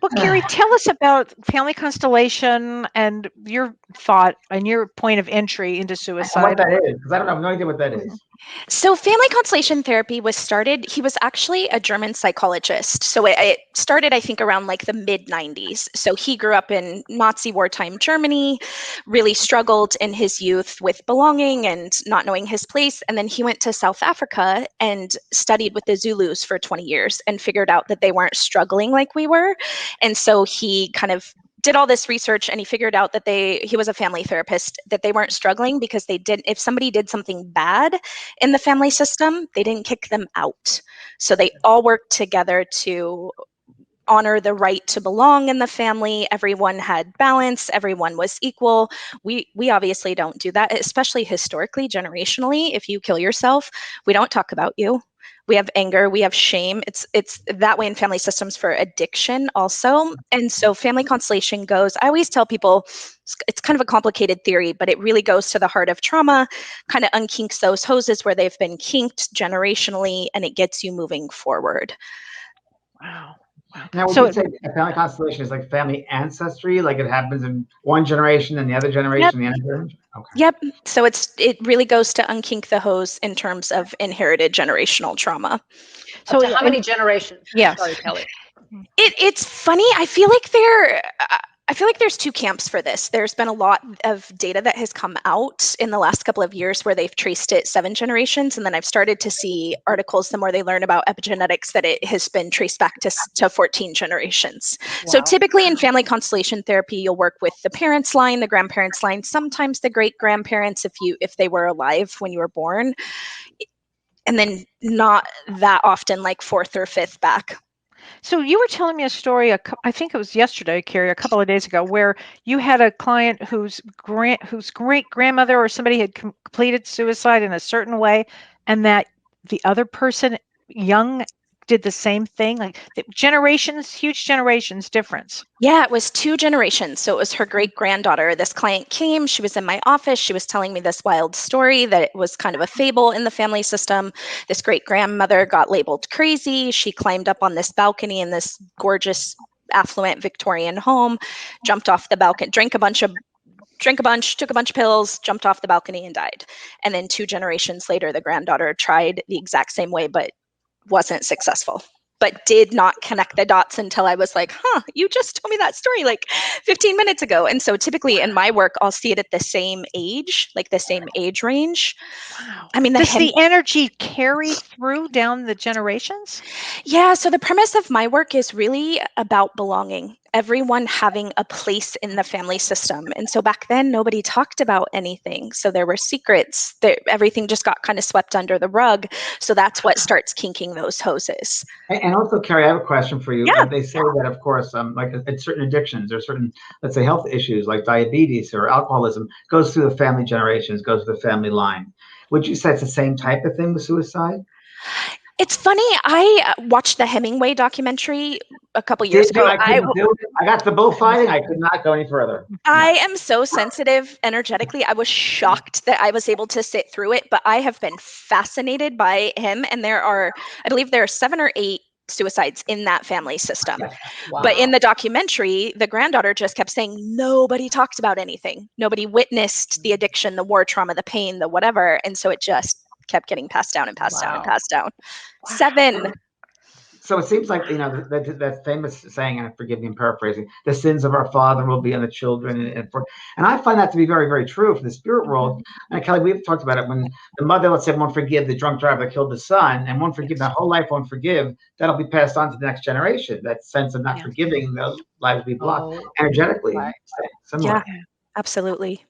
Well, Carrie, tell us about family constellation and your thought and your point of entry into And suicide. what that is, because I don't have no idea what that is. So, family constellation therapy was started. He was actually a German psychologist. So, it started, I think, around like the mid 90s. So, he grew up in Nazi wartime Germany, really struggled in his youth with belonging and not knowing his place. And then he went to South Africa and studied with the Zulus for 20 years and figured out that they weren't struggling like we were. And so, he kind of did all this research and he figured out that he was a family therapist, that they weren't struggling because if somebody did something bad in the family system, they didn't kick them out. So they all worked together to honor the right to belong in the family. Everyone had balance, everyone was equal. We obviously don't do that, especially historically, generationally. If you kill yourself, we don't talk about you. We have anger, we have shame. It's that way in family systems for addiction also. And so family constellation goes, I always tell people it's kind of a complicated theory, but it really goes to the heart of trauma, kind of unkinks those hoses where they've been kinked generationally, and it gets you moving forward. Wow. Now, would you say a family constellation is like family ancestry? Like it happens in one generation and the other generation, the other generation? Okay. Yep. So it really goes to unkink the hose in terms of inherited generational trauma. So how many generations? Yes. Sorry, Kelly. It's funny. I feel like there's two camps for this. There's been a lot of data that has come out in the last couple of years where they've traced it 7 generations. And then I've started to see articles, the more they learn about epigenetics, that it has been traced back to 14 generations. Wow. So typically in family constellation therapy, you'll work with the parents line, the grandparents line, sometimes the great grandparents if they were alive when you were born. And then not that often, like 4th or 5th back. So you were telling me a story, I think it was yesterday, Carrie, a couple of days ago, where you had a client whose great grandmother or somebody had completed suicide in a certain way, and that the other person, young, did the same thing. Like huge generations difference. Yeah, it was 2 generations. So it was her great granddaughter. This client came, she was in my office. She was telling me this wild story that it was kind of a fable in the family system. This great grandmother got labeled crazy. She climbed up on this balcony in this gorgeous, affluent Victorian home, jumped off the balcony, took a bunch of pills, jumped off the balcony and died. And then 2 generations later, the granddaughter tried the exact same way, but wasn't successful. But did not connect the dots until I was like, you just told me that story like 15 minutes ago. And so typically in my work, I'll see it at the same age, like the same age range. Wow. I mean, does the energy carry through down the generations? Yeah. So the premise of my work is really about belonging. Everyone having a place in the family system. And so back then, nobody talked about anything. So there were secrets. Everything just got kind of swept under the rug. So that's what starts kinking those hoses. And also, Carrie, I have a question for you. Yeah. They say that, of course, like it's certain addictions or certain, let's say, health issues like diabetes or alcoholism goes through the family generations, goes through the family line. Would you say it's the same type of thing with suicide? It's funny. I watched the Hemingway documentary a couple years ago. I got the bullfighting. I could not go any further. I am so sensitive energetically. I was shocked that I was able to sit through it, but I have been fascinated by him. And I believe there are 7 or 8 suicides in that family system. Wow. But in the documentary, the granddaughter just kept saying, nobody talked about anything. Nobody witnessed the addiction, the war trauma, the pain, the whatever. And so it just kept getting passed down and passed down and passed down. Wow. 7. So it seems like, that famous saying, and forgive me, I'm paraphrasing, the sins of our father will be on the children. And I find that to be very, very true for the spirit world. And Kelly, we've talked about it when the mother, let's say, won't forgive the drunk driver that killed the son and won't forgive, that whole life won't forgive, that'll be passed on to the next generation. That sense of not forgiving, those lives will be blocked energetically. Right. Yeah, absolutely.